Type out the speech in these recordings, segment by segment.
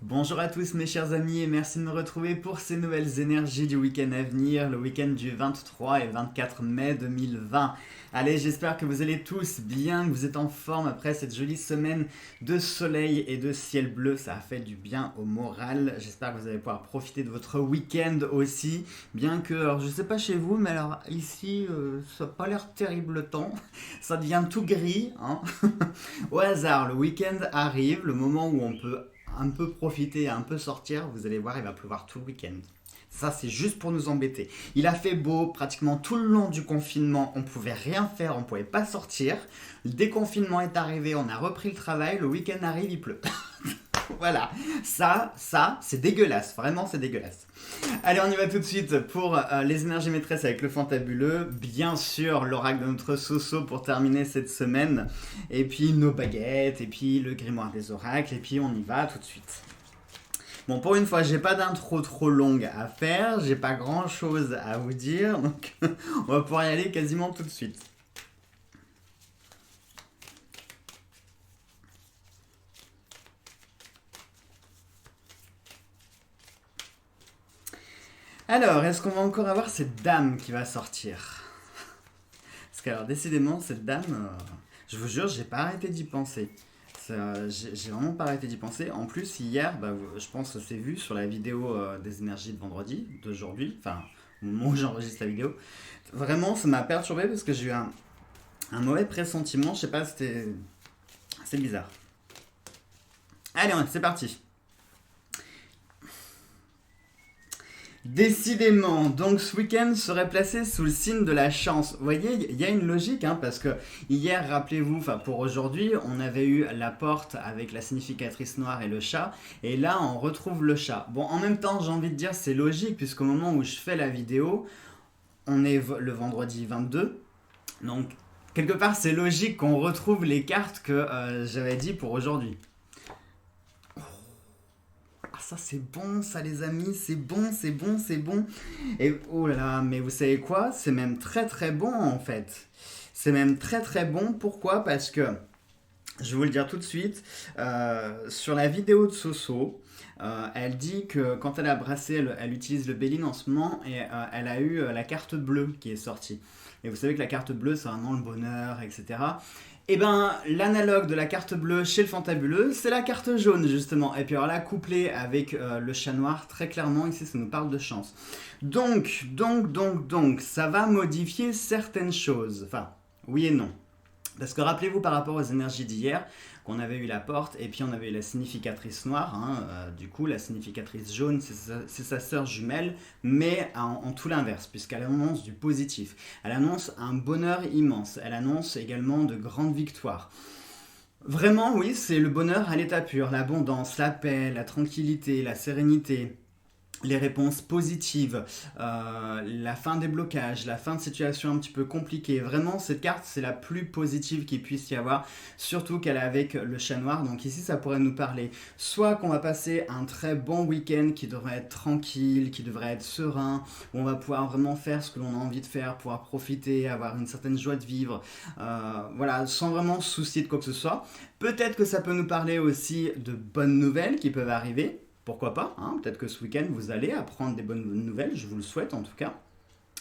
Bonjour à tous mes chers amis et merci de me retrouver pour ces nouvelles énergies du week-end à venir, le week-end du 23 et 24 mai 2020. Allez, j'espère que vous allez tous bien, que vous êtes en forme après cette jolie semaine de soleil et de ciel bleu. Ça a fait du bien au moral. J'espère que vous allez pouvoir profiter de votre week-end aussi. Bien que, alors je sais pas chez vous, mais alors ici, ça n'a pas l'air terrible le temps. Ça devient tout gris, hein. Au hasard, le week-end arrive, le moment où on peut un peu profiter, un peu sortir, vous allez voir, il va pleuvoir tout le week-end. Ça, c'est juste pour nous embêter. Il a fait beau pratiquement tout le long du confinement. On pouvait rien faire, on pouvait pas sortir. Le déconfinement est arrivé, on a repris le travail. Le week-end arrive, il pleut. Voilà, ça, c'est dégueulasse. Vraiment, c'est dégueulasse. Allez, on y va tout de suite pour les énergies maîtresses avec le fantabuleux. Bien sûr, l'oracle de notre Soso pour terminer cette semaine. Et puis nos baguettes, et puis le grimoire des oracles, et puis on y va tout de suite. Bon, pour une fois, j'ai pas d'intro trop longue à faire, j'ai pas grand chose à vous dire, donc on va pouvoir y aller quasiment tout de suite. Alors, est-ce qu'on va encore avoir cette dame qui va sortir? Parce que, alors, décidément, cette dame, je vous jure, j'ai pas arrêté d'y penser. J'ai vraiment pas arrêté d'y penser. En plus, hier, bah, je pense que c'est vu sur la vidéo des énergies de vendredi, d'aujourd'hui, enfin, au moment où j'enregistre la vidéo. Vraiment, ça m'a perturbé parce que j'ai eu un mauvais pressentiment. Je sais pas, c'était. C'est bizarre. Allez, c'est parti. Décidément, donc ce week-end serait placé sous le signe de la chance. Vous voyez, il y a une logique, hein, parce que hier, rappelez-vous, enfin pour aujourd'hui, on avait eu la porte avec la significatrice noire et le chat, et là on retrouve le chat. Bon, en même temps, j'ai envie de dire c'est logique, puisqu'au moment où je fais la vidéo, on est le vendredi 22, donc quelque part c'est logique qu'on retrouve les cartes que j'avais dit pour aujourd'hui. Ah, ça c'est bon, ça les amis, c'est bon, c'est bon, c'est bon. Et oh là là, mais vous savez quoi? C'est même très très bon en fait. C'est même très très bon. Pourquoi? Parce que, je vais vous le dire tout de suite, sur la vidéo de Soso, elle dit que quand elle a brassé, elle utilise le Béline en ce moment et elle a eu la carte bleue qui est sortie. Et vous savez que la carte bleue, c'est vraiment le bonheur, etc. Et ben, l'analogue de la carte bleue chez le fantabuleux, c'est la carte jaune, justement. Et puis alors là, couplé avec le chat noir, très clairement, ici, ça nous parle de chance. Donc, ça va modifier certaines choses. Enfin, oui et non. Parce que rappelez-vous par rapport aux énergies d'hier, qu'on avait eu la porte et puis on avait eu la significatrice noire. Hein, du coup, la significatrice jaune, c'est sa sœur jumelle, mais en tout l'inverse, puisqu'elle annonce du positif. Elle annonce un bonheur immense. Elle annonce également de grandes victoires. Vraiment, oui, c'est le bonheur à l'état pur, l'abondance, la paix, la tranquillité, la sérénité, les réponses positives, la fin des blocages, la fin de situations un petit peu compliquées. Vraiment, cette carte, c'est la plus positive qu'il puisse y avoir, surtout qu'elle est avec le chat noir. Donc ici, ça pourrait nous parler soit qu'on va passer un très bon week-end qui devrait être tranquille, qui devrait être serein, où on va pouvoir vraiment faire ce que l'on a envie de faire, pouvoir profiter, avoir une certaine joie de vivre, voilà, sans vraiment se soucier de quoi que ce soit. Peut-être que ça peut nous parler aussi de bonnes nouvelles qui peuvent arriver. Pourquoi pas, hein, peut-être que ce week-end vous allez apprendre des bonnes nouvelles, je vous le souhaite en tout cas.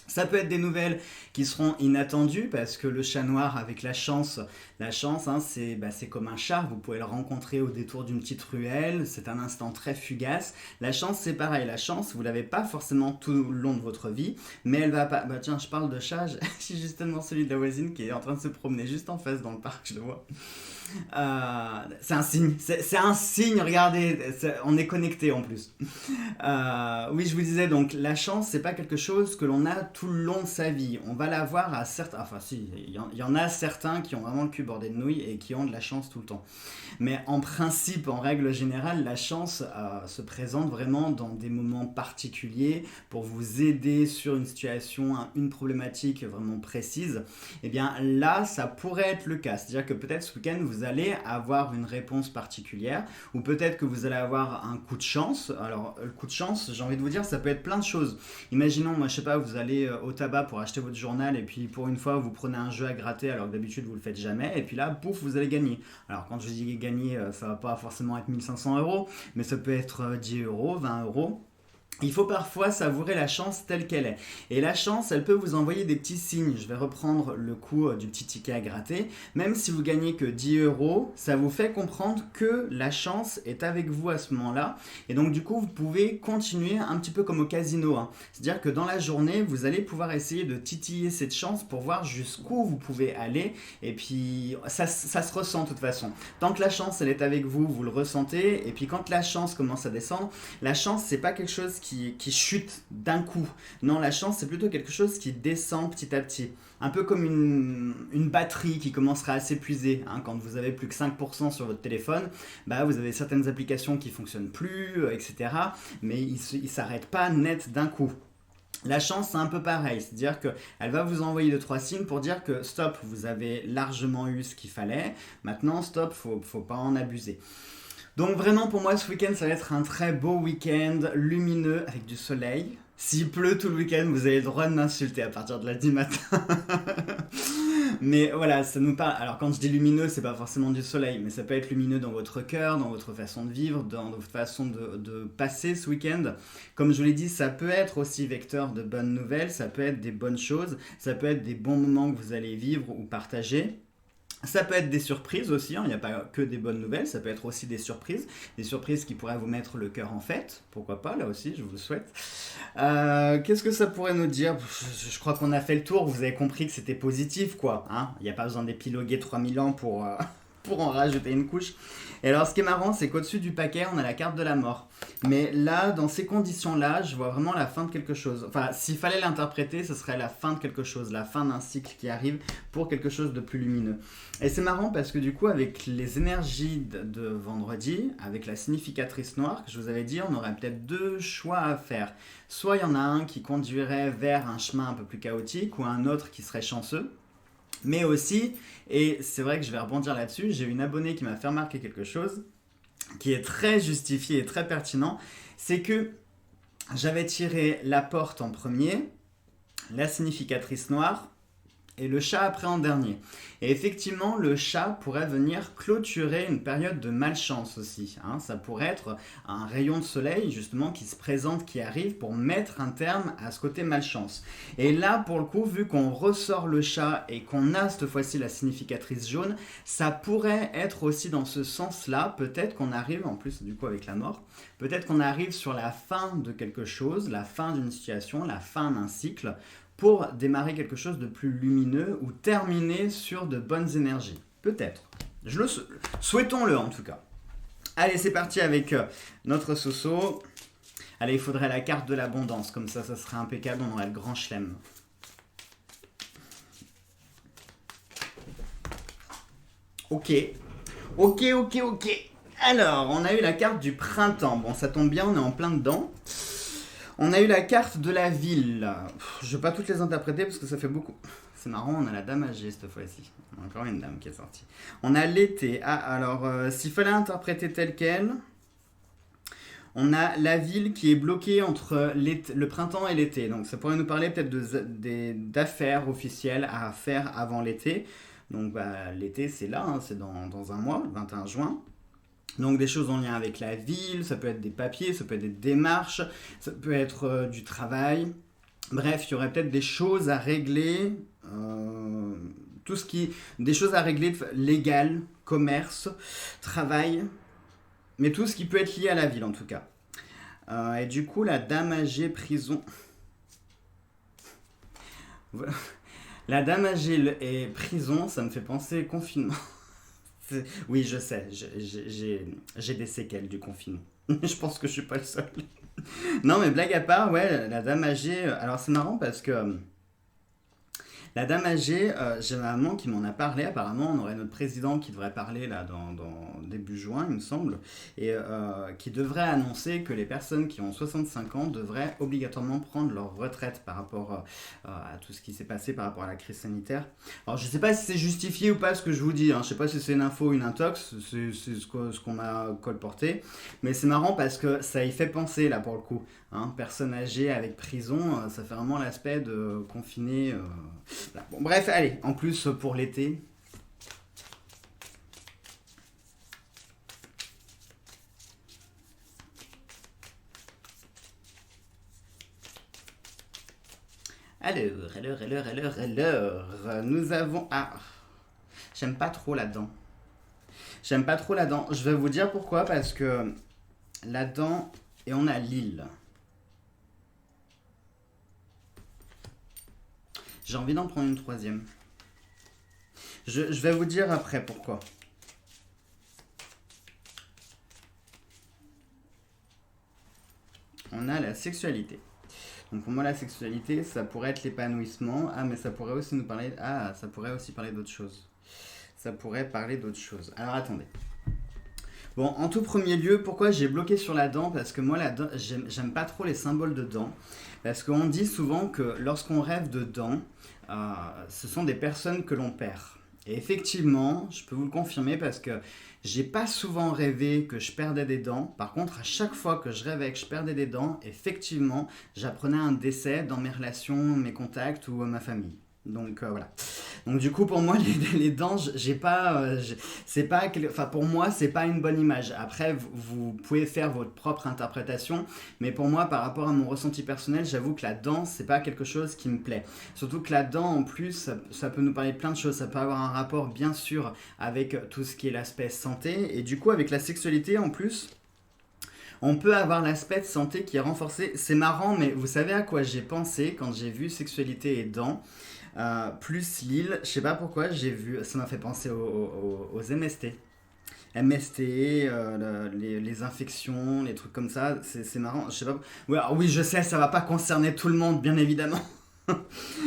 Ça peut être des nouvelles qui seront inattendues parce que le chat noir avec la chance hein, c'est comme un chat, vous pouvez le rencontrer au détour d'une petite ruelle, c'est un instant très fugace. La chance c'est pareil, la chance vous l'avez pas forcément tout le long de votre vie, mais elle va pas... Bah tiens, je parle de chat, j'ai justement celui de la voisine qui est en train de se promener juste en face dans le parc, je le vois. C'est un signe, c'est un signe, regardez, on est connecté en plus. Oui, je vous disais donc, la chance, c'est pas quelque chose que l'on a tout le long de sa vie. On va l'avoir à certains. Enfin, si, il y en a certains qui ont vraiment le cul bordé de nouilles et qui ont de la chance tout le temps. Mais en principe, en règle générale, la chance se présente vraiment dans des moments particuliers pour vous aider sur une situation, une problématique vraiment précise. Et bien là, ça pourrait être le cas. C'est-à-dire que peut-être ce week-end, vous vous allez avoir une réponse particulière, ou peut-être que vous allez avoir un coup de chance. Alors, le coup de chance, j'ai envie de vous dire, ça peut être plein de choses. Imaginons, moi je sais pas, vous allez au tabac pour acheter votre journal, et puis pour une fois, vous prenez un jeu à gratter, alors que d'habitude vous le faites jamais, et puis là, pouf, vous allez gagner. Alors, quand je dis gagner, ça va pas forcément être 1500 €, mais ça peut être 10 €, 20 €. Il faut parfois savourer la chance telle qu'elle est. Et la chance, elle peut vous envoyer des petits signes. Je vais reprendre le coup du petit ticket à gratter. Même si vous gagnez que 10 €, ça vous fait comprendre que la chance est avec vous à ce moment-là. Et donc du coup, vous pouvez continuer un petit peu comme au casino, hein. C'est-à-dire que dans la journée, vous allez pouvoir essayer de titiller cette chance pour voir jusqu'où vous pouvez aller. Et puis, ça se ressent de toute façon. Tant que la chance, elle est avec vous, vous le ressentez. Et puis quand la chance commence à descendre, la chance, c'est pas quelque chose qui chute d'un coup. Non, la chance, c'est plutôt quelque chose qui descend petit à petit. Un peu comme une batterie qui commencera à s'épuiser, hein. Quand vous avez plus que 5% sur votre téléphone, bah, vous avez certaines applications qui ne fonctionnent plus, etc. Mais il ne s'arrête pas net d'un coup. La chance, c'est un peu pareil, c'est-à-dire qu'elle va vous envoyer 2-3 signes pour dire que stop, vous avez largement eu ce qu'il fallait, maintenant stop, faut pas en abuser. Donc vraiment pour moi ce week-end ça va être un très beau week-end lumineux avec du soleil. S'il pleut tout le week-end, vous avez le droit de m'insulter à partir de lundi matin. Mais voilà, ça nous parle. Alors quand je dis lumineux, c'est pas forcément du soleil, mais ça peut être lumineux dans votre cœur, dans votre façon de vivre, dans votre façon de passer ce week-end. Comme je vous l'ai dit, ça peut être aussi vecteur de bonnes nouvelles, ça peut être des bonnes choses, ça peut être des bons moments que vous allez vivre ou partager. Ça peut être des surprises aussi, hein. Il n'y a pas que des bonnes nouvelles, ça peut être aussi des surprises qui pourraient vous mettre le cœur en fête, pourquoi pas, là aussi, je vous le souhaite. Qu'est-ce que ça pourrait nous dire? Je crois qu'on a fait le tour, vous avez compris que c'était positif, quoi, hein. Il n'y a pas besoin d'épiloguer 3000 ans pour en rajouter une couche. Et alors ce qui est marrant, c'est qu'au-dessus du paquet, on a la carte de la mort. Mais là, dans ces conditions-là, je vois vraiment la fin de quelque chose. Enfin, s'il fallait l'interpréter, ce serait la fin de quelque chose, la fin d'un cycle qui arrive pour quelque chose de plus lumineux. Et c'est marrant parce que du coup, avec les énergies de vendredi, avec la significatrice noire, que je vous avais dit, on aurait peut-être deux choix à faire. Soit il y en a un qui conduirait vers un chemin un peu plus chaotique, ou un autre qui serait chanceux. Mais aussi, et c'est vrai que je vais rebondir là-dessus, j'ai une abonnée qui m'a fait remarquer quelque chose qui est très justifié et très pertinent, c'est que j'avais tiré la porte en premier, la significatrice noire, et le chat après en dernier. Et effectivement, le chat pourrait venir clôturer une période de malchance aussi, hein. Ça pourrait être un rayon de soleil justement qui se présente, qui arrive pour mettre un terme à ce côté malchance. Et là, pour le coup, vu qu'on ressort le chat et qu'on a cette fois-ci la significatrice jaune, ça pourrait être aussi dans ce sens-là. Peut-être qu'on arrive, en plus du coup avec la mort, peut-être qu'on arrive sur la fin de quelque chose, la fin d'une situation, la fin d'un cycle, pour démarrer quelque chose de plus lumineux ou terminer sur de bonnes énergies. Peut-être. Souhaitons-le en tout cas. Allez, c'est parti avec notre Soso. Allez, il faudrait la carte de l'abondance. Comme ça serait impeccable. On aurait le grand chelem. Ok. Alors, on a eu la carte du printemps. Bon, ça tombe bien, on est en plein dedans. On a eu la carte de la ville. Je ne vais pas toutes les interpréter parce que ça fait beaucoup. C'est marrant, on a la dame âgée cette fois-ci. Encore une dame qui est sortie. On a l'été. Ah, alors, s'il fallait interpréter tel quel, on a la ville qui est bloquée entre le printemps et l'été. Donc, ça pourrait nous parler peut-être d'affaires officielles à faire avant l'été. Donc, l'été, c'est là, hein, c'est dans un mois, le 21 juin. Donc des choses en lien avec la ville, ça peut être des papiers, ça peut être des démarches, ça peut être du travail. Bref, il y aurait peut-être des choses à régler, des choses à régler légal, commerce, travail, mais tout ce qui peut être lié à la ville en tout cas. Et du coup, la dame âgée prison. La dame âgée et prison, ça me fait penser confinement. Oui, je sais, j'ai des séquelles du confinement. Je pense que je suis pas le seul. Non, mais blague à part, ouais, la dame âgée. Alors, c'est marrant parce que La dame âgée, j'ai ma maman qui m'en a parlé. Apparemment, on aurait notre président qui devrait parler là dans début juin, il me semble, et qui devrait annoncer que les personnes qui ont 65 ans devraient obligatoirement prendre leur retraite par rapport à tout ce qui s'est passé par rapport à la crise sanitaire. Alors, je ne sais pas si c'est justifié ou pas ce que je vous dis, hein. Je ne sais pas si c'est une info ou une intox, c'est ce qu'on m'a colporté, mais c'est marrant parce que ça y fait penser là pour le coup. Hein, personne âgée avec prison, ça fait vraiment l'aspect de confiné. Voilà. Bon, bref, allez, en plus pour l'été. Alors, nous avons... Ah, j'aime pas trop là-dedans. J'aime pas trop là-dedans. Je vais vous dire pourquoi, parce que là-dedans, et on a Lille. J'ai envie d'en prendre une troisième. Je vais vous dire après pourquoi. On a la sexualité. Donc pour moi, la sexualité, ça pourrait être l'épanouissement. Ah, mais ça pourrait aussi nous parler... Ah, ça pourrait aussi parler d'autre chose. Ça pourrait parler d'autre chose. Alors attendez. Bon, en tout premier lieu, pourquoi j'ai bloqué sur la dent? Parce que moi, la dent, j'aime pas trop les symboles de dents. Parce qu'on dit souvent que lorsqu'on rêve de dents, ce sont des personnes que l'on perd. Et effectivement, je peux vous le confirmer parce que j'ai pas souvent rêvé que je perdais des dents. Par contre, à chaque fois que je rêvais que je perdais des dents, effectivement, j'apprenais un décès dans mes relations, mes contacts ou ma famille. Donc voilà. Donc du coup pour moi les dents j'ai pas c'est pas enfin pour moi c'est pas une bonne image. Après vous pouvez faire votre propre interprétation, mais pour moi par rapport à mon ressenti personnel, j'avoue que la dent c'est pas quelque chose qui me plaît. Surtout que la dent en plus ça peut nous parler de plein de choses, ça peut avoir un rapport bien sûr avec tout ce qui est l'aspect santé et du coup avec la sexualité en plus on peut avoir l'aspect de santé qui est renforcé. C'est marrant, mais vous savez à quoi j'ai pensé quand j'ai vu sexualité et dents plus Lille, je sais pas pourquoi, j'ai vu, ça m'a fait penser aux MST. MST, les infections, les trucs comme ça, c'est marrant. Je sais pas. Ouais, alors oui, je sais, ça va pas concerner tout le monde, bien évidemment.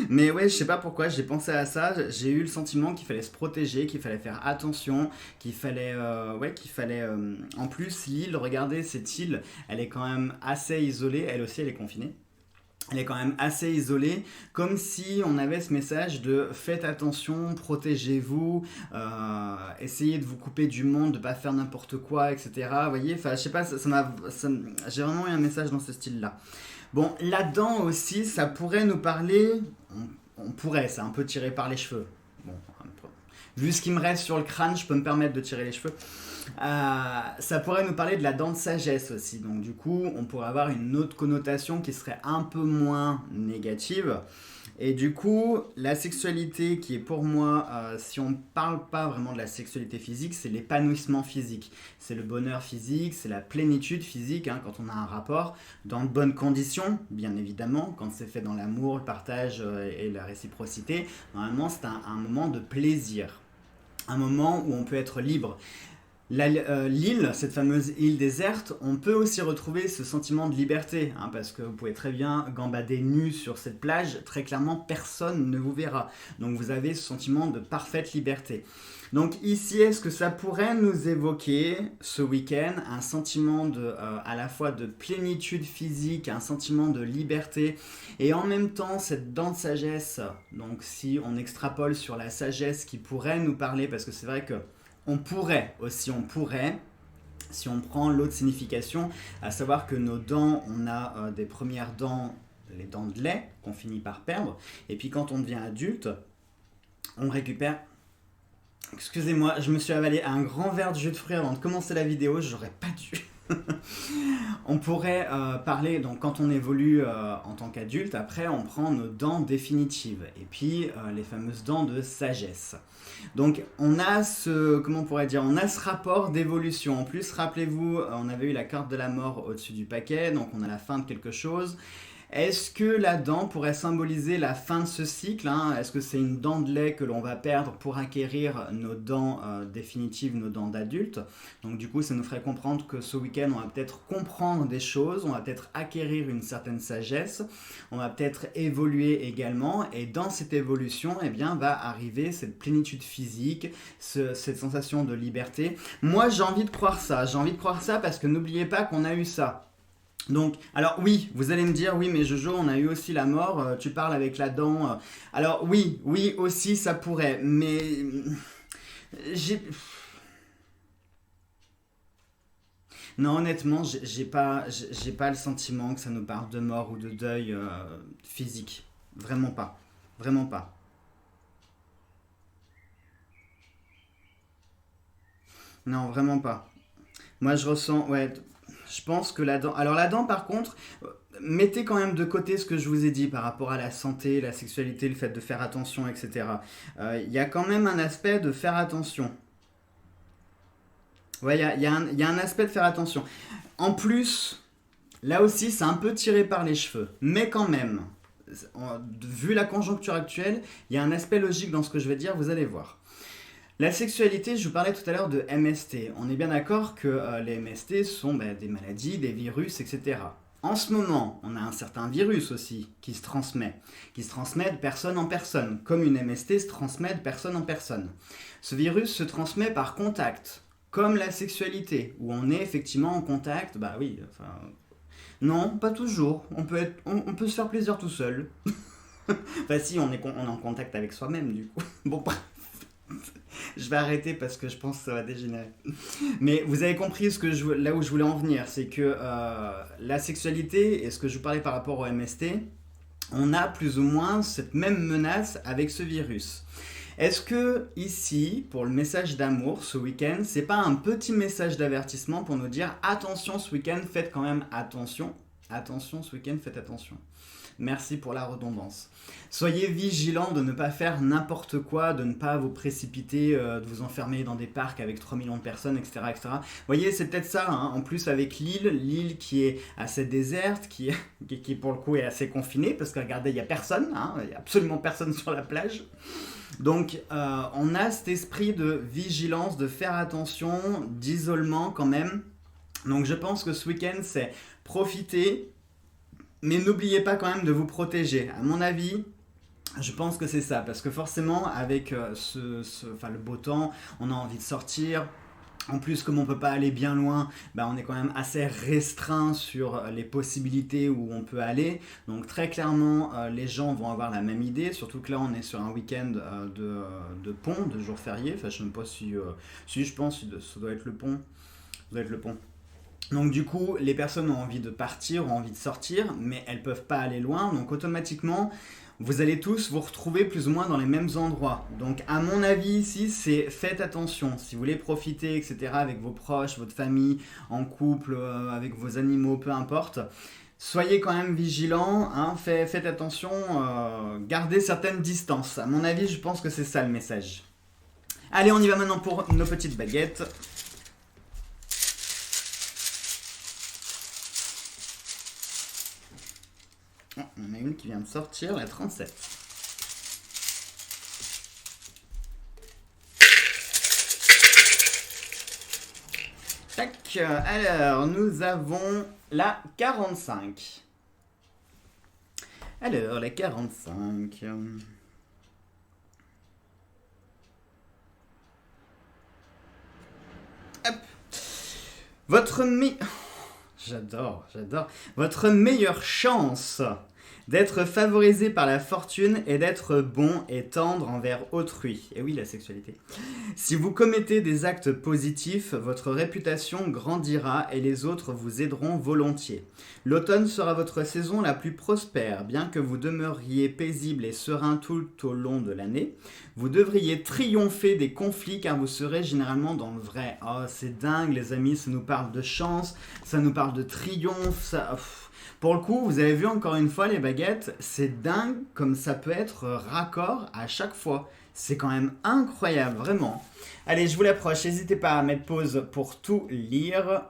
Mais ouais, je sais pas pourquoi, j'ai pensé à ça. J'ai eu le sentiment qu'il fallait se protéger, qu'il fallait faire attention, qu'il fallait. En plus, l'île, regardez, cette île, elle est quand même assez isolée. Elle aussi, elle est confinée. Elle est quand même assez isolée, comme si on avait ce message de faites attention, protégez-vous, essayez de vous couper du monde, de pas faire n'importe quoi, etc. Vous voyez, enfin, je sais pas, j'ai vraiment eu un message dans ce style-là. Bon, là-dedans aussi, ça pourrait nous parler, on pourrait, c'est un peu tiré par les cheveux. Bon, vu ce qui me reste sur le crâne, je peux me permettre de tirer les cheveux. Ça pourrait nous parler de la dent de sagesse aussi. Donc du coup, on pourrait avoir une autre connotation qui serait un peu moins négative. Et du coup, la sexualité qui est pour moi, si on ne parle pas vraiment de la sexualité physique, c'est l'épanouissement physique. C'est le bonheur physique, c'est la plénitude physique, hein, quand on a un rapport dans de bonnes conditions, bien évidemment, quand c'est fait dans l'amour, le partage et la réciprocité. Normalement, c'est un moment de plaisir. Un moment où on peut être libre. L'île, cette fameuse île déserte, on peut aussi retrouver ce sentiment de liberté, hein, parce que vous pouvez très bien gambader nu sur cette plage, très clairement personne ne vous verra. Donc vous avez ce sentiment de parfaite liberté. Donc ici, est-ce que ça pourrait nous évoquer ce week-end un sentiment à la fois de plénitude physique, un sentiment de liberté, et en même temps cette dent de sagesse. Donc si on extrapole sur la sagesse qui pourrait nous parler, parce que c'est vrai que on pourrait, si on prend l'autre signification, à savoir que nos dents, on a des premières dents, les dents de lait, qu'on finit par perdre, et puis quand on devient adulte, on récupère... Excusez-moi, je me suis avalé un grand verre de jus de fruits avant de commencer la vidéo, j'aurais pas dû... On pourrait parler, donc quand on évolue en tant qu'adulte, après on prend nos dents définitives, et puis les fameuses dents de sagesse. Donc on a on a ce rapport d'évolution. En plus, rappelez-vous, on avait eu la carte de la mort au-dessus du paquet, donc on a la fin de quelque chose. Est-ce que la dent pourrait symboliser la fin de ce cycle, hein? Est-ce que c'est une dent de lait que l'on va perdre pour acquérir nos dents définitives, nos dents d'adulte? Donc du coup, ça nous ferait comprendre que ce week-end, on va peut-être comprendre des choses, on va peut-être acquérir une certaine sagesse, on va peut-être évoluer également, et dans cette évolution, eh bien, va arriver cette plénitude physique, cette sensation de liberté. Moi, j'ai envie de croire ça parce que n'oubliez pas qu'on a eu ça. Donc, alors oui, vous allez me dire, oui, mais Jojo, on a eu aussi la mort, tu parles avec la dent. Alors oui, aussi, ça pourrait, mais j'ai... Non, honnêtement, j'ai pas le sentiment que ça nous parle de mort ou de deuil physique. Vraiment pas. Vraiment pas. Non, vraiment pas. Moi, je ressens, ouais, je pense que la dent. Alors, la dent, par contre, mettez quand même de côté ce que je vous ai dit par rapport à la santé, la sexualité, le fait de faire attention, etc. Il y a quand même un aspect de faire attention. Ouais, il y a un aspect de faire attention. En plus, là aussi, c'est un peu tiré par les cheveux. Mais quand même, vu la conjoncture actuelle, il y a un aspect logique dans ce que je vais dire, vous allez voir. La sexualité, je vous parlais tout à l'heure de MST. On est bien d'accord que les MST sont des maladies, des virus, etc. En ce moment, on a un certain virus aussi qui se transmet de personne en personne, comme une MST se transmet de personne en personne. Ce virus se transmet par contact, comme la sexualité, où on est effectivement en contact, bah oui, enfin... Non, pas toujours. On peut se faire plaisir tout seul. Enfin si, on est en contact avec soi-même du coup. Bon, je vais arrêter parce que je pense que ça va dégénérer. Mais vous avez compris là où je voulais en venir, c'est que la sexualité et ce que je vous parlais par rapport au MST, on a plus ou moins cette même menace avec ce virus. Est-ce que ici, pour le message d'amour ce week-end, c'est pas un petit message d'avertissement pour nous dire attention ce week-end, faites quand même attention. Attention ce week-end, faites attention. Merci pour la redondance. Soyez vigilants de ne pas faire n'importe quoi, de ne pas vous précipiter, de vous enfermer dans des parcs avec 3 millions de personnes, etc. etc. Vous voyez, c'est peut-être ça, hein. En plus avec l'île qui est assez déserte, qui pour le coup est assez confinée, parce que regardez, il n'y a personne, hein, il n'y a absolument personne sur la plage. Donc on a cet esprit de vigilance, de faire attention, d'isolement quand même. Donc je pense que ce week-end, c'est profiter, mais n'oubliez pas quand même de vous protéger. À mon avis, je pense que c'est ça, parce que forcément, avec le beau temps, on a envie de sortir. En plus, comme on ne peut pas aller bien loin, on est quand même assez restreint sur les possibilités où on peut aller. Donc très clairement, les gens vont avoir la même idée, surtout que là, on est sur un week-end de pont, de jour férié. Enfin, je ne sais même pas si je pense que ça doit être le pont. Ça doit être le pont. Donc du coup, les personnes ont envie de partir, ont envie de sortir, mais elles ne peuvent pas aller loin. Donc automatiquement, vous allez tous vous retrouver plus ou moins dans les mêmes endroits. Donc à mon avis ici, c'est faites attention. Si vous voulez profiter, etc., avec vos proches, votre famille, en couple, avec vos animaux, peu importe, soyez quand même vigilants, hein, faites attention, gardez certaines distances. À mon avis, je pense que c'est ça le message. Allez, on y va maintenant pour nos petites baguettes. Oh, on a une qui vient de sortir, la 37. Tac, alors nous avons la 45. Alors, la 45. Hop. J'adore. Votre meilleure chance d'être favorisé par la fortune et d'être bon et tendre envers autrui. Et oui, la sexualité. Si vous commettez des actes positifs, votre réputation grandira et les autres vous aideront volontiers. L'automne sera votre saison la plus prospère, bien que vous demeuriez paisible et serein tout au long de l'année. Vous devriez triompher des conflits car vous serez généralement dans le vrai. Oh, c'est dingue les amis, ça nous parle de chance, ça nous parle de triomphe, ça... Pour le coup, vous avez vu encore une fois les baguettes, c'est dingue comme ça peut être raccord à chaque fois. C'est quand même incroyable, vraiment. Allez, je vous l'approche, n'hésitez pas à mettre pause pour tout lire.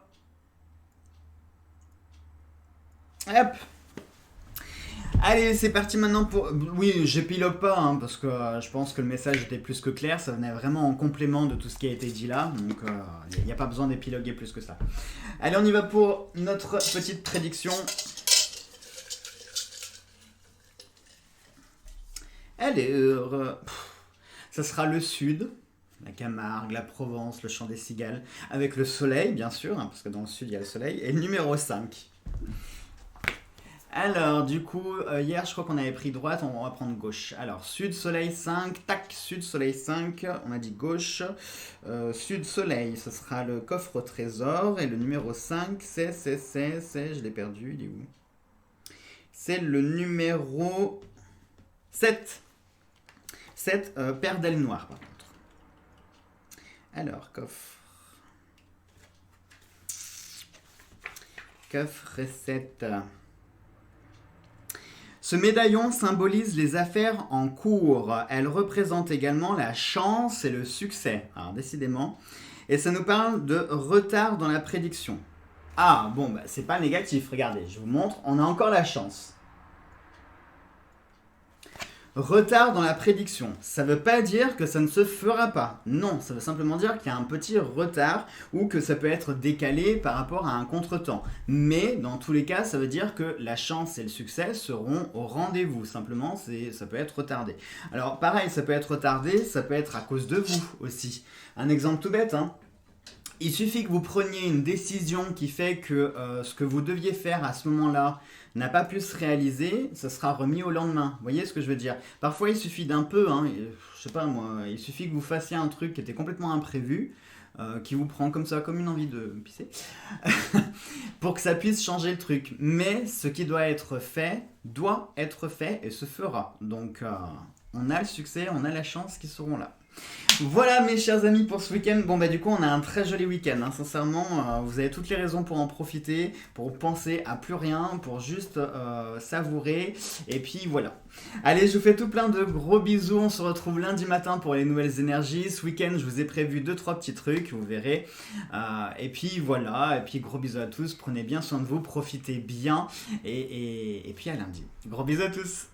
Hop. Allez, c'est parti maintenant pour... Oui, j'épilogue pas, hein, parce que je pense que le message était plus que clair. Ça venait vraiment en complément de tout ce qui a été dit là. Donc, il n'y a pas besoin d'épiloguer plus que ça. Allez, on y va pour notre petite prédiction. Alors, ça sera le sud, la Camargue, la Provence, le chant des cigales, avec le soleil, bien sûr, hein, parce que dans le sud, il y a le soleil, et le numéro 5. Alors, du coup, hier, je crois qu'on avait pris droite, on va prendre gauche. Alors, sud, soleil, 5, tac, sud, soleil, 5, on a dit gauche. Sud, soleil, ce sera le coffre au trésor, et le numéro 5, je l'ai perdu, il est où? C'est le numéro 7. 7, paire d'ailes noires, par contre. Alors, coffre. Coffre 7. Ce médaillon symbolise les affaires en cours. Elle représente également la chance et le succès. Alors, décidément. Et ça nous parle de retard dans la prédiction. Ah, bon, bah, c'est pas négatif. Regardez, je vous montre. On a encore la chance. Retard dans la prédiction. Ça ne veut pas dire que ça ne se fera pas. Non, ça veut simplement dire qu'il y a un petit retard ou que ça peut être décalé par rapport à un contretemps. Mais dans tous les cas, ça veut dire que la chance et le succès seront au rendez-vous. Simplement, ça peut être retardé. Alors pareil, ça peut être retardé, ça peut être à cause de vous aussi. Un exemple tout bête, hein. Il suffit que vous preniez une décision qui fait que ce que vous deviez faire à ce moment-là n'a pas pu se réaliser, ça sera remis au lendemain. Vous voyez ce que je veux dire? Parfois, il suffit d'un peu, hein, je sais pas moi, il suffit que vous fassiez un truc qui était complètement imprévu, qui vous prend comme ça, comme une envie de pisser, pour que ça puisse changer le truc. Mais ce qui doit être fait et se fera. Donc, on a le succès, on a la chance qui seront là. Voilà mes chers amis pour ce week-end. Bon bah du coup on a un très joli week-end, hein. Sincèrement, vous avez toutes les raisons pour en profiter, pour penser à plus rien, pour juste savourer, et puis voilà. Allez, je vous fais tout plein de gros bisous, on se retrouve lundi matin pour les nouvelles énergies. Ce week-end je vous ai prévu 2-3 petits trucs, vous verrez. Et puis voilà, et puis gros bisous à tous, prenez bien soin de vous, profitez bien, et puis à lundi. Gros bisous à tous.